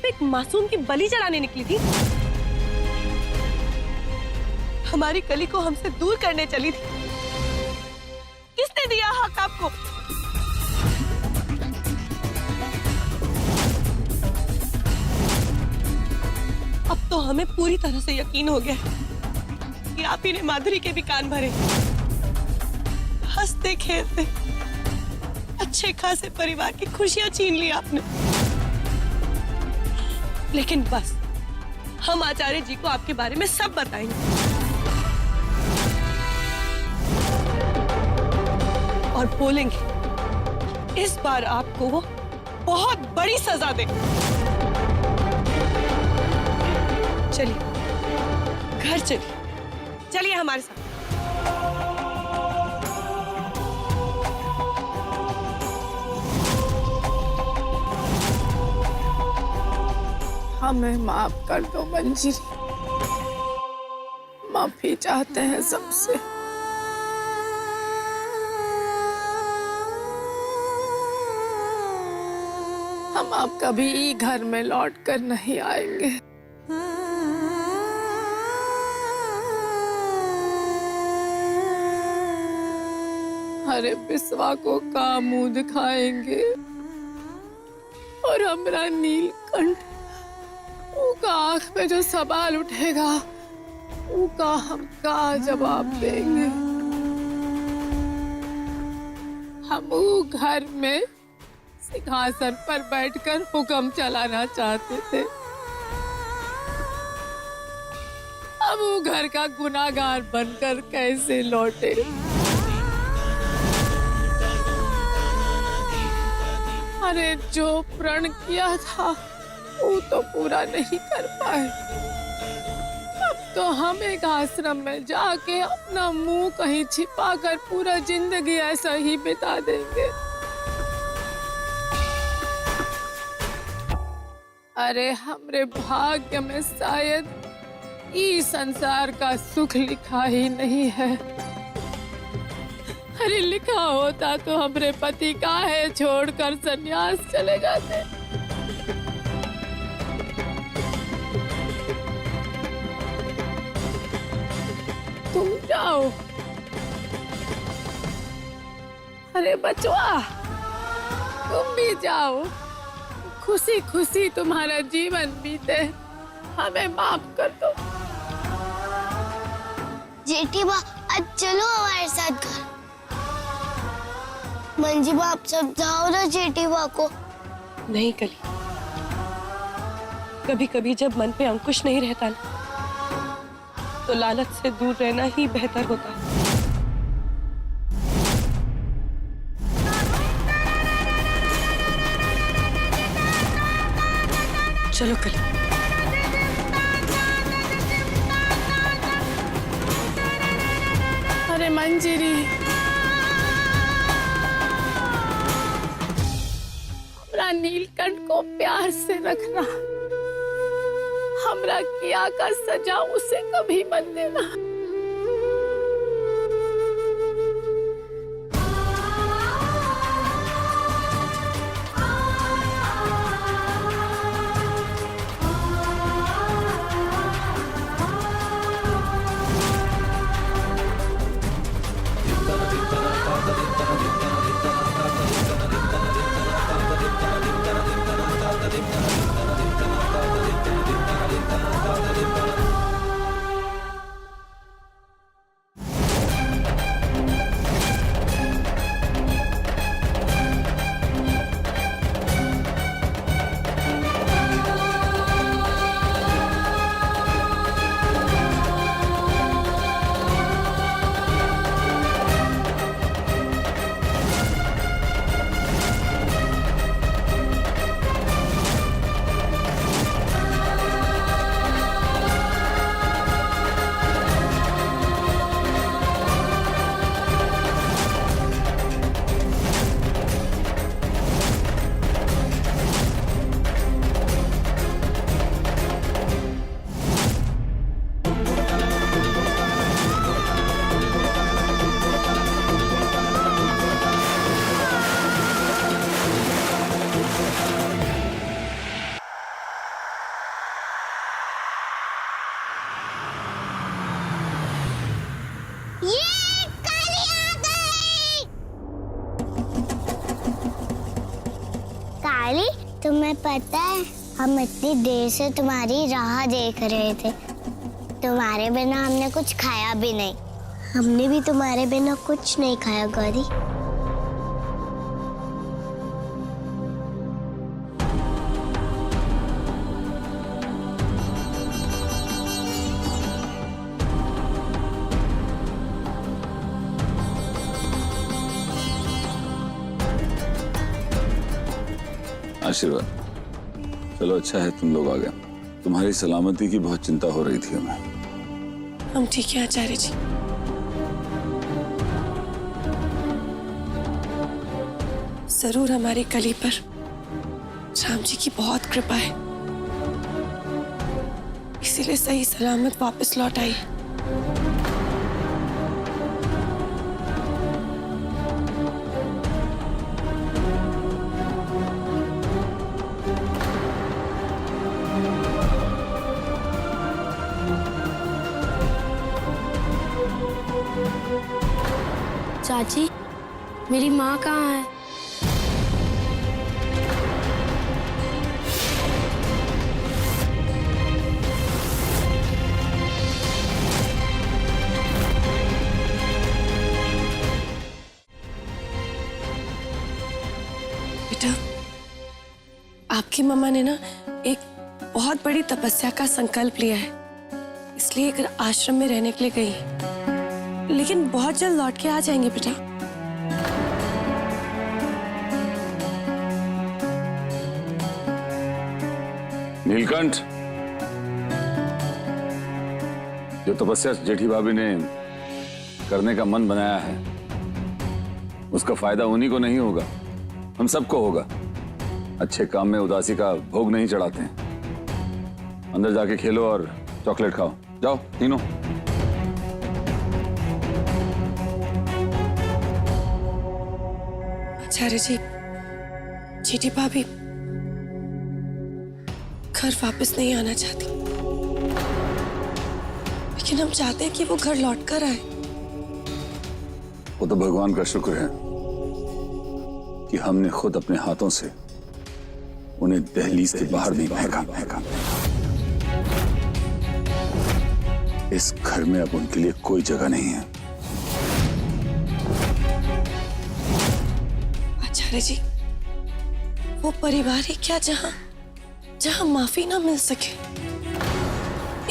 आप एक मासूम की बलि चढ़ाने निकली थी। हमारी कली को हमसे दूर करने चली थी। किसने दिया हक आपको? अब तो हमें पूरी तरह से यकीन हो गया कि आप ही ने माधुरी के भी कान भरे। हंसते खेलते अच्छे खासे परिवार की खुशियां छीन ली आपने। लेकिन बस हम आचार्य जी को आपके बारे में सब बताएंगे और बोलेंगे इस बार आपको वो बहुत बड़ी सजा दे। चलिए घर चलिए, चलिए हमारे साथ। हमें माफ कर दो मंजिरी, माफी चाहते हैं सबसे। हम अब कभी घर में लौट कर नहीं आएंगे। अरे बिस्वा को का मुंह दिखाएंगे और हमरा नीलकंठ उनका आंख में जो सवाल उठेगा उनका हम का जवाब देंगे। हम वो घर में सिंहासन पर बैठकर हुक्म चलाना चाहते थे। अब वो घर का गुनाहगार बनकर कैसे लौटे? अरे जो प्रण किया था वो तो पूरा नहीं कर पाए। अब तो हम एक आश्रम में जाके अपना मुंह कहीं छिपाकर पूरा जिंदगी ऐसा ही बिता देंगे। अरे हमरे भाग्य में शायद इस संसार का सुख लिखा ही नहीं है। अरे लिखा होता तो हमरे पति काहे छोड़कर सन्यास चले जाते। तुम जाओ। अरे बचवा तुम भी जाओ, खुशी खुशी तुम्हारा जीवन बीते। हमें माफ कर दो। जेठीबा आज चलो हमारे साथ घर। मंजीबा आप समझाओ ना जेठीबा को। नहीं कली, कभी कभी जब मन पे अंकुश नहीं रहता ना, तो लालच से दूर रहना ही बेहतर होता है। चलो कली। अरे मंजिरी, हमरा नीलकंठ को प्यार से रखना। हमरा किया का सजा उसे कभी मत देना। तुम्हें पता है हम इतनी देर से तुम्हारी राह देख रहे थे। तुम्हारे बिना हमने कुछ खाया भी नहीं। हमने भी तुम्हारे बिना कुछ नहीं खाया गौरी। आशीर्वाद। चलो अच्छा है तुम लोग आ गए। तुम्हारी सलामती की बहुत चिंता हो रही थी हमें। हम ठीक हैं आचार्य जी। जरूर हमारे कली पर राम जी की बहुत कृपा है, इसीलिए सही सलामत वापस लौट आई। चाची, मेरी माँ कहाँ है? बेटा, आपकी मम्मा ने ना एक बहुत बड़ी तपस्या का संकल्प लिया है, इसलिए एक आश्रम में रहने के लिए गई, लेकिन बहुत जल्द लौट के आ जाएंगे बेटा। नीलकंठ, जो तपस्या जेठी भाभी ने करने का मन बनाया है, उसका फायदा उन्हीं को नहीं होगा, हम सबको होगा। अच्छे काम में उदासी का भोग नहीं चढ़ाते हैं। अंदर जाके खेलो और चॉकलेट खाओ। जाओ तीनों। आचार्य जी, जेठी भाभी घर वापस नहीं आना चाहती, लेकिन हम चाहते हैं कि वो घर लौट कर आए। वो तो भगवान का शुक्र है कि हमने खुद अपने हाथों से उन्हें दहलीज के बाहर नहीं फेंका। इस घर में अब उनके लिए कोई जगह नहीं है। आचार्य जी, वो परिवार ही क्या जहां माफी ना मिल सके।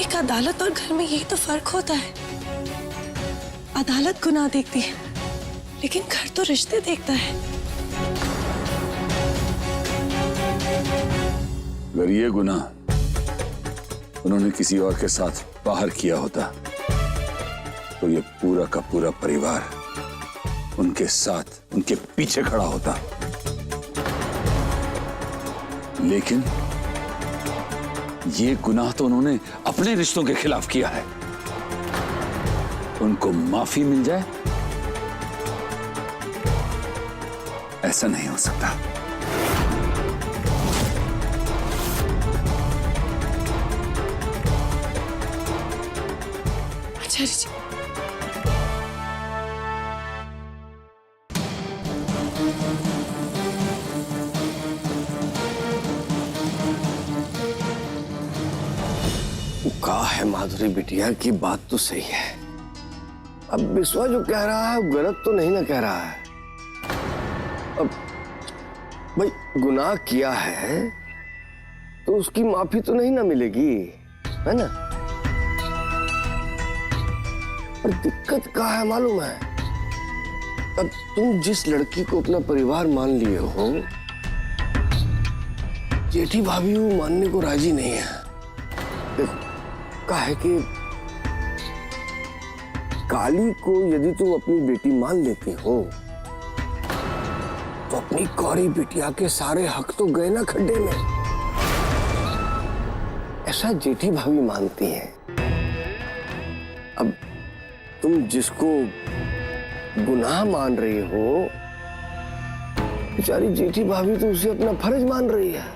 एक अदालत और घर में यही तो फर्क होता है। अदालत गुनाह देखती है, लेकिन घर तो रिश्ते देखता है। अगर ये गुनाह उन्होंने किसी और के साथ बाहर किया होता तो ये पूरा का पूरा परिवार उनके साथ, उनके पीछे खड़ा होता। लेकिन ये गुनाह तो उन्होंने अपने रिश्तों के खिलाफ किया है। उनको माफी मिल जाए, ऐसा नहीं हो सकता। आचार्य जी, कहा है माधुरी बिटिया की बात तो सही है। अब बिस्वा जो कह रहा है गलत तो नहीं ना कह रहा है। अब भाई गुनाह किया है तो उसकी माफी तो नहीं ना मिलेगी, है ना। पर दिक्कत क्या है मालूम है? अब तुम जिस लड़की को अपना परिवार मान लिए हो, जेठी भाभी वो मानने को राजी नहीं है। देखो का है कि काली को यदि तुम अपनी बेटी मान लेती हो तो अपनी गौरी बिटिया के सारे हक तो गए ना खड्डे में। ऐसा जेठी भाभी मानती हैं। अब तुम जिसको गुनाह मान रही हो, बेचारी जेठी भाभी तो उसे अपना फर्ज मान रही है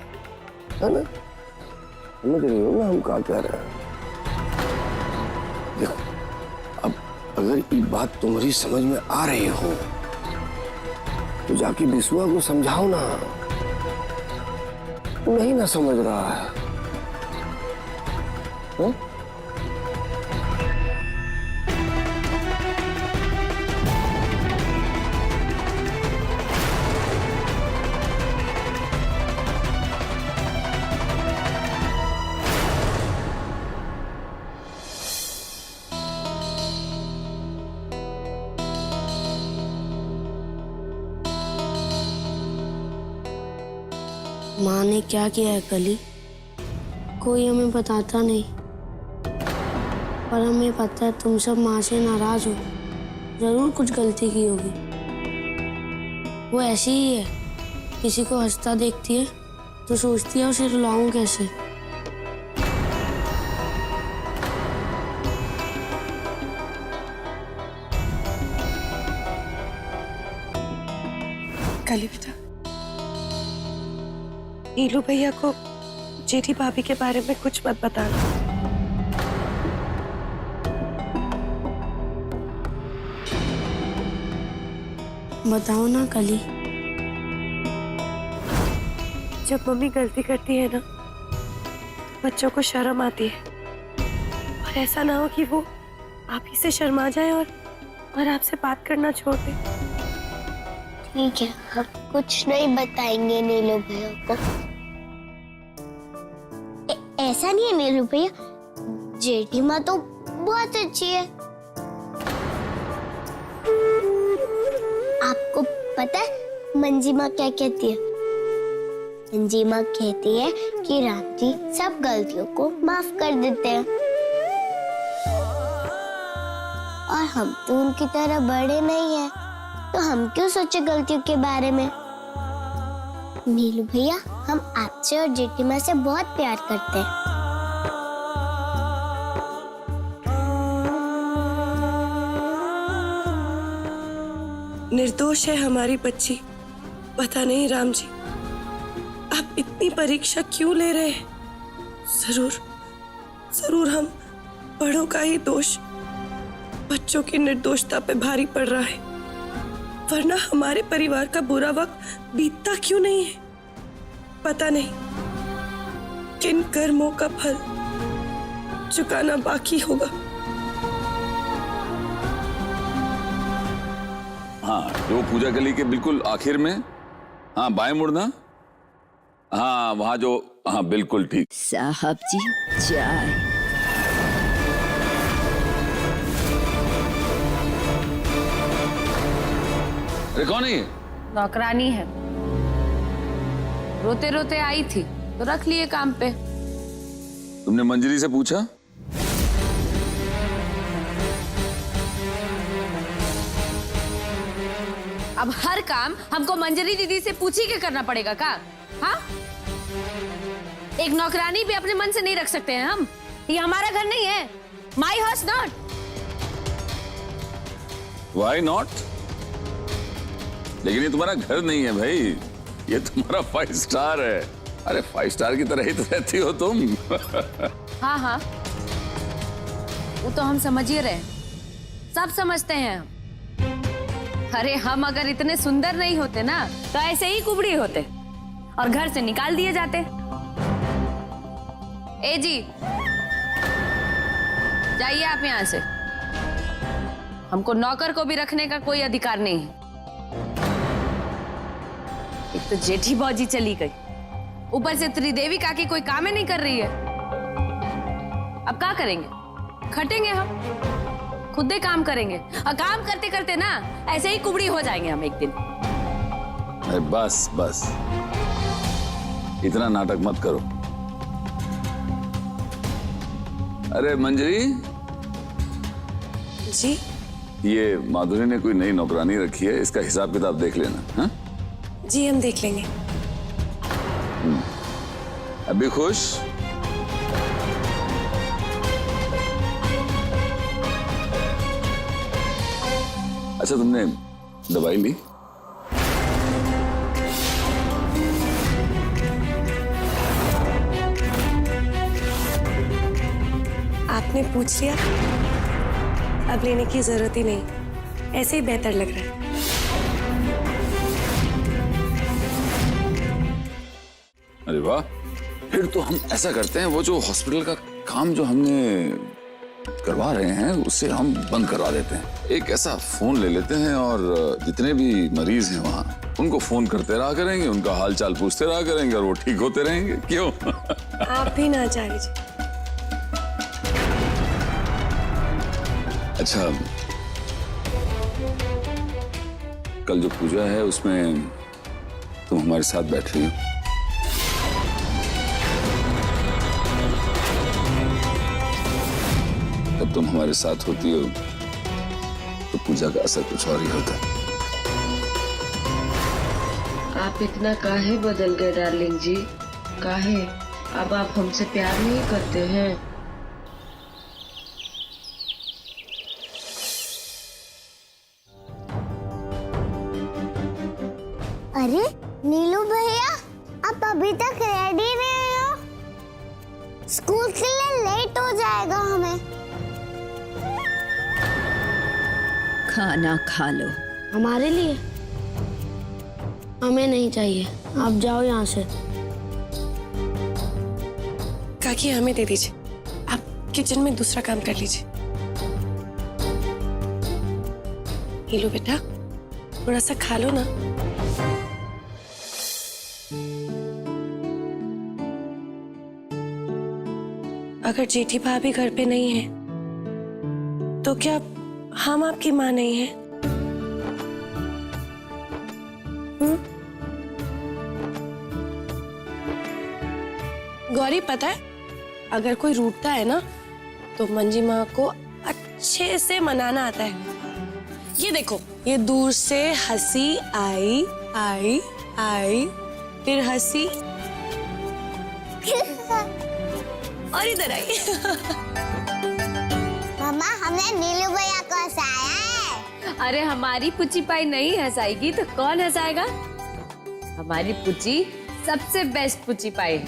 ना। समझ रही हो ना हम क्या कह रहे हैं? देखो, अब अगर ये बात तुम्हारी समझ में आ रही हो तो जाके बिस्वा को समझाओ ना। नहीं ना समझ रहा है। हाँ? माँ ने क्या किया है कली? कोई हमें बताता नहीं, पर हमें पता है तुम सब माँ से नाराज हो। जरूर कुछ गलती की होगी। वो ऐसी ही है, किसी को हंसता देखती है तो सोचती है उसे रुलाऊं कैसे। कली बेटा, नीलू भैया को जेठी भाभी के बारे में कुछ मत बताना। बताओ ना कली। जब मम्मी गलती करती है ना, तो बच्चों को शर्म आती है, और ऐसा ना हो कि वो आप ही से शर्मा जाए और आपसे बात करना छोड़ दे। ठीक है, हम कुछ नहीं बताएंगे नीलू भैया को। ऐसा नहीं है नीलू भैया, जेठी माँ तो बहुत अच्छी है। आपको पता है मंजी माँ क्या कहती है? मंजी माँ कहती है कि राम जी सब गलतियों को माफ कर देते हैं, और हम तो उनकी तरह बड़े नहीं हैं, तो हम क्यों सोचे गलतियों के बारे में। नीलू भैया, हम आपसे और जेठी माँ से बहुत प्यार करते हैं। निर्दोष है हमारी बच्ची। पता नहीं राम जी, आप इतनी परीक्षा क्यों ले रहे हैं? जरूर हम बड़ों का ही दोष बच्चों की निर्दोषता पे भारी पड़ रहा है, वरना हमारे परिवार का बुरा वक्त बीतता क्यों नहीं है? पता नहीं किन कर्मों का फल चुकाना बाकी होगा। हाँ, जो पूजा गली के बिल्कुल आखिर में, हाँ बाएं मुड़ना, हाँ वहां जो, हाँ बिल्कुल ठीक। साहब जी चाय। अरे कौन है ये? नौकरानी है, रोते रोते आई थी तो रख लिए काम पे। तुमने मंजरी से पूछा? अब हर काम हमको मंजरी दीदी से पूछ ही के करना पड़ेगा का? हाँ, एक नौकरानी भी अपने मन से नहीं रख सकते हैं हम? ये हमारा घर नहीं है। My house not. Why not? लेकिन ये तुम्हारा घर नहीं है भाई, ये तुम्हारा 5 स्टार है। अरे 5 स्टार की तरह ही तो रहती हो तुम। हाँ हाँ, वो तो हम समझ ही रहे, सब समझते हैं हम। अरे हम अगर इतने सुंदर नहीं होते ना, तो ऐसे ही कुबड़ी होते और घर से निकाल दिए जाते। ए जी, जाइए आप यहाँ से। हमको नौकर को भी रखने का कोई अधिकार नहीं है। एक तो जेठी बौजी चली गई, ऊपर से त्रिदेवी काकी कोई काम ही नहीं कर रही है। अब क्या करेंगे? खटेंगे हम, खुद ही काम करेंगे, और काम करते करते ना ऐसे ही कुबड़ी हो जाएंगे हम एक दिन। अरे बस बस, इतना नाटक मत करो। अरे मंजरी जी, ये माधुरी ने कोई नई नौकरानी रखी है, इसका हिसाब किताब देख लेना। हाँ जी हम देख लेंगे। अभी खुश? अच्छा, तुमने दवाई ली? आपने पूछ लिया, अब लेने की जरूरत ही नहीं, ऐसे ही बेहतर लग रहा है। अरे वाह, फिर तो हम ऐसा करते हैं, वो जो हॉस्पिटल का काम जो हमने करवा रहे हैं उससे हम बंद करवा देते हैं। एक ऐसा फोन ले लेते हैं और जितने भी मरीज हैं वहाँ उनको फोन करते रहा करेंगे, उनका हाल चाल पूछते रहा करेंगे और वो ठीक होते रहेंगे। क्यों? आप भी ना आचार्य जी। अच्छा, कल जो पूजा है उसमें तुम हमारे साथ बैठ रही हो। जब तुम हमारे साथ होती हो तो पूजा का असर कुछ और ही होता है। आप इतना काहे बदल गए डार्लिंग जी? काहे? अब आप हमसे प्यार नहीं करते हैं? अरे नीलू भैया, आप अभी तक रेडी नहीं हो? स्कूल के लिए लेट हो जाएगा हमें। खाना खा लो। हमारे लिए? हमें नहीं चाहिए, आप जाओ यहाँ से। काकी हमें दे दीजिए, आप किचन में दूसरा काम कर लीजिए। नीलू बेटा, थोड़ा सा खा लो ना। अगर जेठी भाभी घर पे नहीं है तो क्या हम आपकी माँ नहीं है? गौरी, पता है अगर कोई रूठता है ना तो मंजी माँ को अच्छे से मनाना आता है। ये देखो, ये दूर से हंसी आई आई आई, फिर हंसी और इधर आई। मम्मा, हमने नीलू भैया को हंसाया है। अरे हमारी पुची पाई नहीं हंसाएगी तो कौन हंसाएगा? हमारी पुची सबसे बेस्ट पुची पाई है,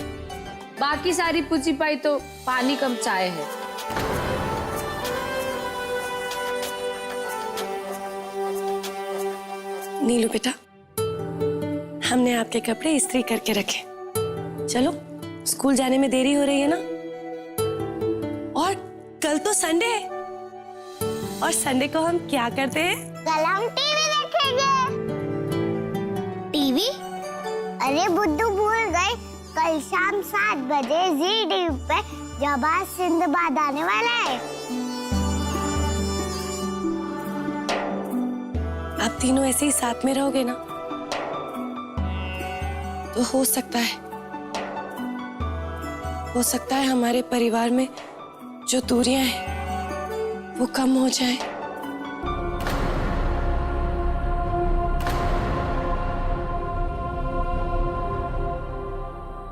बाकी सारी पुची पाई तो पानी कम चाय है। नीलू बेटा, हमने आपके कपड़े इस्त्री करके रखे। चलो, स्कूल जाने में देरी हो रही है ना, और कल तो संडे है, और संडे को हम क्या करते हैं? कल हम टीवी देखेंगे। टीवी? अरे बुद्धू, भूल गए, कल शाम 7 बजे जी टीवी पे जबा सिंदबाद आने वाला है। आप तीनों ऐसे ही साथ में रहोगे ना तो हो सकता है हमारे परिवार में जो दूरियां हैं वो कम हो जाए।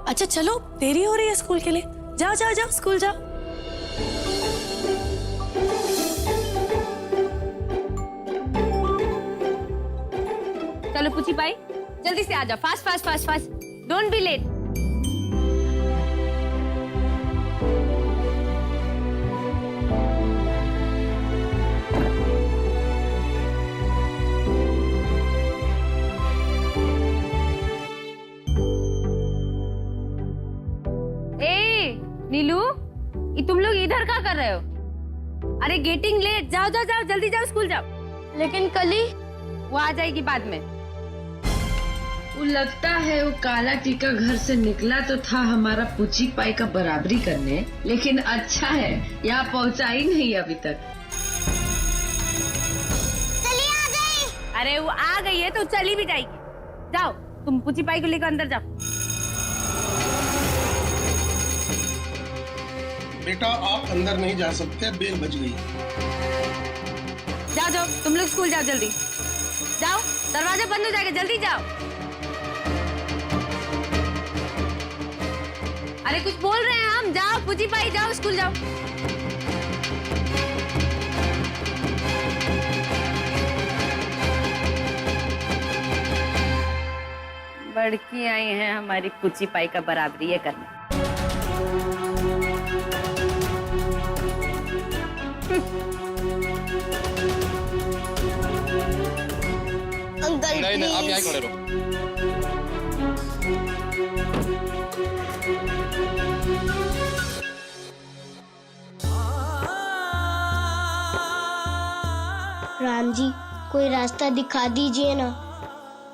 अच्छा चलो, देरी हो रही है स्कूल के लिए। जाओ जाओ जाओ, स्कूल जाओ। चलो पुची पाई, जल्दी से आ जाओ, fast fast fast fast, don't be late. Neelu, ये तुम लोग इधर क्या कर रहे हो? अरे गेटिंग लेट, जाओ जाओ जाओ, जल्दी जाओ, स्कूल जाओ। लेकिन कली वो आ जाएगी बाद में। वो लगता है वो काला टीका घर से निकला तो था हमारा पुची पाई का बराबरी करने, लेकिन अच्छा है यहाँ पहुँचा ही नहीं अभी तक। कली आ गई। अरे वो आ गई है तो चली भी जाएगी। जाओ, तुम पुची पाई को लेकर अंदर जाओ। बेटा, आप अंदर नहीं जा सकते, बेल बज गई। जाओ जाओ, तुम लोग स्कूल जाओ, जल्दी जाओ, दरवाजा बंद हो जाएगा, जल्दी जाओ। अरे कुछ बोल रहे हैं हम, जाओ पुची पाई, जाओ स्कूल जाओ। बड़की आई हैं हमारी पुची पाई का बराबरी करने। अंकल नहीं, आप यहाँ खड़े राम जी, कोई रास्ता दिखा दीजिए ना।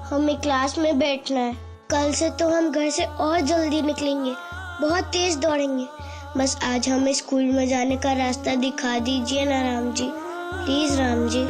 हमें क्लास में बैठना है। कल से तो हम घर से और जल्दी निकलेंगे, बहुत तेज दौड़ेंगे। बस आज हमें स्कूल में जाने का रास्ता दिखा दीजिए ना राम जी, प्लीज राम जी।